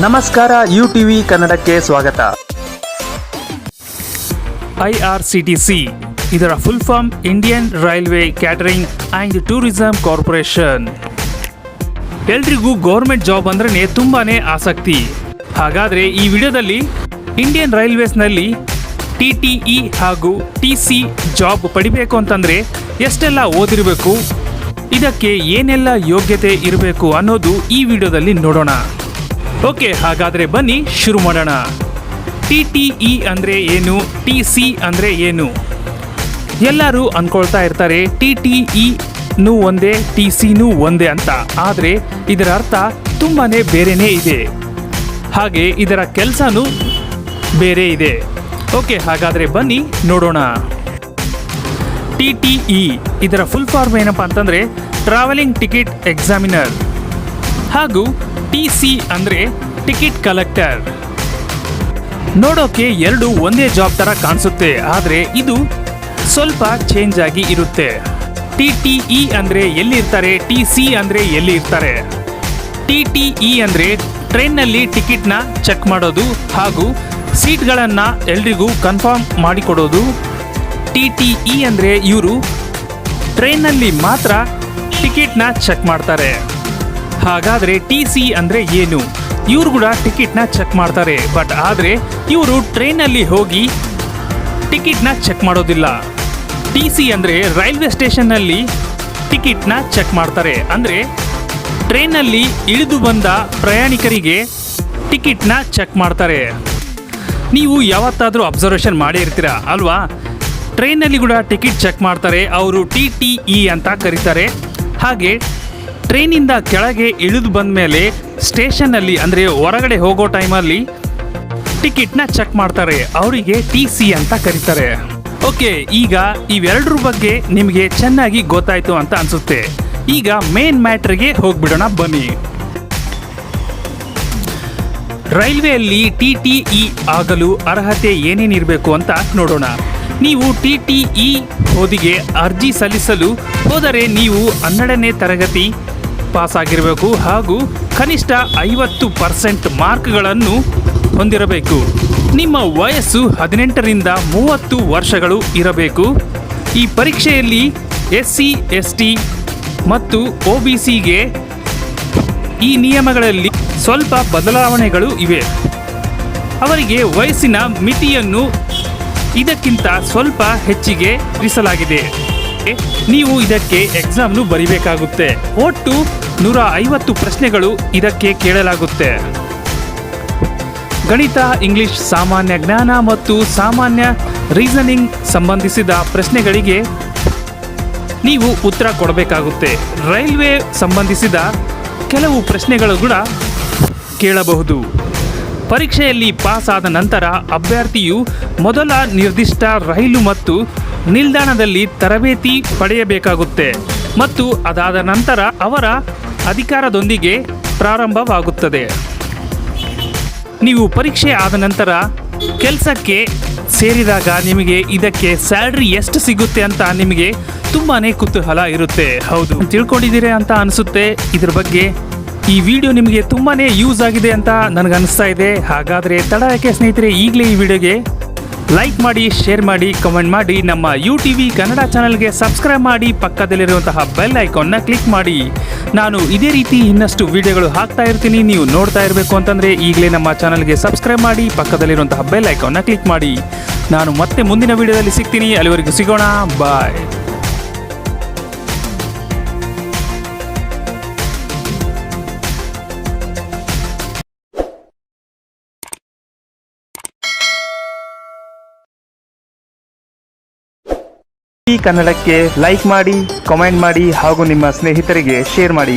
ನಮಸ್ಕಾರ, ಯುಟಿವಿ ಕನ್ನಡಕ್ಕೆ ಸ್ವಾಗತ. IRCTC ಇದರ full form Indian railway catering and tourism corporation. ಎಲ್ರಿಗೂ ಗೌರ್ಮೆಂಟ್ ಜಾಬ್ ಅಂದ್ರೆ ತುಂಬಾನೇ ಆಸಕ್ತಿ. ಹಾಗಾದರೆ ಈ ವಿಡಿಯೋದಲ್ಲಿ ಇಂಡಿಯನ್ ರೈಲ್ವೇಸ್ನಲ್ಲಿ TTE ಹಾಗೂ TC ಜಾಬ್ ಪಡಿಬೇಕು ಅಂತಂದರೆ ಎಷ್ಟೆಲ್ಲ ಓದಿರಬೇಕು, ಇದಕ್ಕೆ ಏನೆಲ್ಲ ಯೋಗ್ಯತೆ ಇರಬೇಕು ಅನ್ನೋದು ಈ ವಿಡಿಯೋದಲ್ಲಿ ನೋಡೋಣ. ಓಕೆ, ಹಾಗಾದರೆ ಬನ್ನಿ ಶುರು ಮಾಡೋಣ. TTE ಅಂದರೆ ಏನು, TC ಅಂದರೆ ಏನು? ಎಲ್ಲರೂ ಅಂದ್ಕೊಳ್ತಾ ಇರ್ತಾರೆ TTEನೂ ಒಂದೇ TCನೂ ಒಂದೇ ಅಂತ. ಆದರೆ ಇದರ ಅರ್ಥ ತುಂಬಾ ಬೇರೆಯೇ ಇದೆ, ಹಾಗೆ ಇದರ ಕೆಲಸನೂ ಬೇರೆ ಇದೆ. ಓಕೆ, ಹಾಗಾದರೆ ಬನ್ನಿ ನೋಡೋಣ. TTE ಇದರ ಫುಲ್ ಫಾರ್ಮ್ ಏನಪ್ಪ ಅಂತಂದರೆ ಟ್ರಾವೆಲಿಂಗ್ ಟಿಕೆಟ್ ಎಕ್ಸಾಮಿನರ್, ಹಾಗೂ TC ಅಂದರೆ ಟಿಕೆಟ್ ಕಲೆಕ್ಟರ್. ನೋಡೋಕೆ ಎರಡು ಒಂದೇ ಜಾಬ್ ಥರ ಕಾಣಿಸುತ್ತೆ, ಆದರೆ ಇದು ಸ್ವಲ್ಪ ಚೇಂಜ್ ಆಗಿ ಇರುತ್ತೆ. TTE ಅಂದರೆ ಎಲ್ಲಿರ್ತಾರೆ, TC ಅಂದರೆ ಎಲ್ಲಿ ಇರ್ತಾರೆ. TTE ಅಂದರೆ ಟ್ರೈನ್ನಲ್ಲಿ ಟಿಕೆಟ್ನ ಚೆಕ್ ಮಾಡೋದು ಹಾಗೂ ಸೀಟ್ಗಳನ್ನು ಎಲ್ರಿಗೂ ಕನ್ಫರ್ಮ್ ಮಾಡಿಕೊಡೋದು. TTE ಅಂದರೆ ಇವರು ಟ್ರೈನ್ನಲ್ಲಿ ಮಾತ್ರ ಟಿಕೆಟ್ನ ಚೆಕ್ ಮಾಡ್ತಾರೆ. ಹಾಗಾದರೆ TC ಅಂದರೆ ಏನು? ಇವರು ಕೂಡ ಟಿಕೆಟ್ನ ಚೆಕ್ ಮಾಡ್ತಾರೆ, ಬಟ್ ಆದರೆ ಇವರು ಟ್ರೈನಲ್ಲಿ ಹೋಗಿ ಟಿಕೆಟ್ನ ಚೆಕ್ ಮಾಡೋದಿಲ್ಲ. TC ಅಂದರೆ ರೈಲ್ವೆ ಸ್ಟೇಷನ್ನಲ್ಲಿ ಟಿಕೆಟ್ನ ಚೆಕ್ ಮಾಡ್ತಾರೆ. ಅಂದರೆ ಟ್ರೈನಲ್ಲಿ ಇಳಿದು ಬಂದ ಪ್ರಯಾಣಿಕರಿಗೆ ಟಿಕೆಟ್ನ ಚೆಕ್ ಮಾಡ್ತಾರೆ. ನೀವು ಯಾವತ್ತಾದರೂ ಅಬ್ಸರ್ವೇಷನ್ ಮಾಡೇ ಇರ್ತೀರಾ ಅಲ್ವಾ? ಟ್ರೈನಲ್ಲಿ ಕೂಡ ಟಿಕೆಟ್ ಚೆಕ್ ಮಾಡ್ತಾರೆ, ಅವರು TTE ಅಂತ ಕರೀತಾರೆ. ಹಾಗೆ ಟ್ರೈನಿಂದ ಕೆಳಗೆ ಇಳಿದು ಬಂದ ಮೇಲೆ ಸ್ಟೇಷನ್ನಲ್ಲಿ ಅಂದರೆ ಹೊರಗಡೆ ಹೋಗೋ ಟೈಮಲ್ಲಿ ಟಿಕೆಟ್ನ ಚೆಕ್ ಮಾಡ್ತಾರೆ, ಅವರಿಗೆ TC ಅಂತ ಕರೀತಾರೆ. ಓಕೆ, ಈಗ ಇವೆರಡರ ಬಗ್ಗೆ ನಿಮಗೆ ಚೆನ್ನಾಗಿ ಗೊತ್ತಾಯಿತು ಅಂತ ಅನಿಸುತ್ತೆ. ಈಗ ಮೇನ್ ಮ್ಯಾಟ್ರಿಗೆ ಹೋಗ್ಬಿಡೋಣ ಬನ್ನಿ. ರೈಲ್ವೆಯಲ್ಲಿ TTE ಆಗಲು ಅರ್ಹತೆ ಏನೇನಿರಬೇಕು ಅಂತ ನೋಡೋಣ. ನೀವು TTE ಓದಿಗೆ ಅರ್ಜಿ ಸಲ್ಲಿಸಲು ಹೋದರೆ ನೀವು 12ನೇ ತರಗತಿ ಪಾಸ್ ಆಗಿರಬೇಕು ಹಾಗೂ ಕನಿಷ್ಠ 50% ಮಾರ್ಕ್ಗಳನ್ನು ಹೊಂದಿರಬೇಕು. ನಿಮ್ಮ ವಯಸ್ಸು 18ರಿಂದ 30 ವರ್ಷಗಳು ಇರಬೇಕು. ಈ ಪರೀಕ್ಷೆಯಲ್ಲಿ SC ST ಮತ್ತು OBCಗೆ ಈ ನಿಯಮಗಳಲ್ಲಿ ಸ್ವಲ್ಪ ಬದಲಾವಣೆಗಳು ಇವೆ. ಅವರಿಗೆ ವಯಸ್ಸಿನ ಮಿತಿಯನ್ನು ಇದಕ್ಕಿಂತ ಸ್ವಲ್ಪ ಹೆಚ್ಚಿಗೆ ಇರಿಸಲಾಗಿದೆ. ನೀವು ಇದಕ್ಕೆ ಎಕ್ಸಾಮ್ನು ಬರೀಬೇಕಾಗುತ್ತೆ. ಒಟ್ಟು 150 ಪ್ರಶ್ನೆಗಳು ಇದಕ್ಕೆ ಕೇಳಲಾಗುತ್ತೆ. ಗಣಿತ, ಇಂಗ್ಲಿಷ್, ಸಾಮಾನ್ಯ ಜ್ಞಾನ ಮತ್ತು ಸಾಮಾನ್ಯ ರೀಸನಿಂಗ್ ಸಂಬಂಧಿಸಿದ ಪ್ರಶ್ನೆಗಳಿಗೆ ನೀವು ಉತ್ತರ ಕೊಡಬೇಕಾಗುತ್ತೆ. ರೈಲ್ವೆ ಸಂಬಂಧಿಸಿದ ಕೆಲವು ಪ್ರಶ್ನೆಗಳು ಕೂಡ ಕೇಳಬಹುದು. ಪರೀಕ್ಷೆಯಲ್ಲಿ ಪಾಸ್ ಆದ ನಂತರ ಅಭ್ಯರ್ಥಿಯು ಮೊದಲ ನಿರ್ದಿಷ್ಟ ರೈಲು ಮತ್ತು ನಿಲ್ದಾಣದಲ್ಲಿ ತರಬೇತಿ ಪಡೆಯಬೇಕಾಗುತ್ತೆ ಮತ್ತು ಅದಾದ ನಂತರ ಅವರ ಅಧಿಕಾರದೊಂದಿಗೆ ಪ್ರಾರಂಭವಾಗುತ್ತದೆ. ನೀವು ಪರೀಕ್ಷೆ ಆದ ನಂತರ ಕೆಲಸಕ್ಕೆ ಸೇರಿದಾಗ ನಿಮಗೆ ಇದಕ್ಕೆ ಸ್ಯಾಲ್ರಿ ಎಷ್ಟು ಸಿಗುತ್ತೆ ಅಂತ ನಿಮಗೆ ತುಂಬಾ ಕುತೂಹಲ ಇರುತ್ತೆ. ಹೌದು, ತಿಳ್ಕೊಂಡಿದ್ದೀರಿ ಅಂತ ಅನಿಸುತ್ತೆ. ಇದ್ರ ಬಗ್ಗೆ ಈ ವಿಡಿಯೋ ನಿಮಗೆ ತುಂಬಾ ಯೂಸ್ ಆಗಿದೆ ಅಂತ ನನಗನ್ನಿಸ್ತಾ ಇದೆ. ಹಾಗಾದರೆ ತಡ ಯಾಕೆ ಸ್ನೇಹಿತರೆ, ಈಗಲೇ ಈ ವಿಡಿಯೋಗೆ ಲೈಕ್ ಮಾಡಿ, ಶೇರ್ ಮಾಡಿ, ಕಮೆಂಟ್ ಮಾಡಿ, ನಮ್ಮ UTV ಕನ್ನಡ ಚಾನಲ್ಗೆ ಸಬ್ಸ್ಕ್ರೈಬ್ ಮಾಡಿ, ಪಕ್ಕದಲ್ಲಿರುವಂತಹ ಬೆಲ್ ಐಕಾನ್ನ ಕ್ಲಿಕ್ ಮಾಡಿ. ನಾನು ಇದೇ ರೀತಿ ಇನ್ನಷ್ಟು ವಿಡಿಯೋಗಳು ಹಾಕ್ತಾ ಇರ್ತೀನಿ. ನೀವು ನೋಡ್ತಾ ಇರಬೇಕು ಅಂತಂದರೆ ಈಗಲೇ ನಮ್ಮ ಚಾನಲ್ಗೆ ಸಬ್ಸ್ಕ್ರೈಬ್ ಮಾಡಿ, ಪಕ್ಕದಲ್ಲಿರುವಂತಹ ಬೆಲ್ ಐಕಾನ್ನ ಕ್ಲಿಕ್ ಮಾಡಿ. ನಾನು ಮತ್ತೆ ಮುಂದಿನ ವಿಡಿಯೋದಲ್ಲಿ ಸಿಗ್ತೀನಿ. ಅಲ್ಲಿವರೆಗೂ ಸಿಗೋಣ, ಬಾಯ್. ಈ ಕನ್ನಡಕ್ಕೆ ಲೈಕ್ ಮಾಡಿ, ಕಾಮೆಂಟ್ ಮಾಡಿ ಹಾಗೂ ನಿಮ್ಮ ಸ್ನೇಹಿತರಿಗೆ ಶೇರ್ ಮಾಡಿ.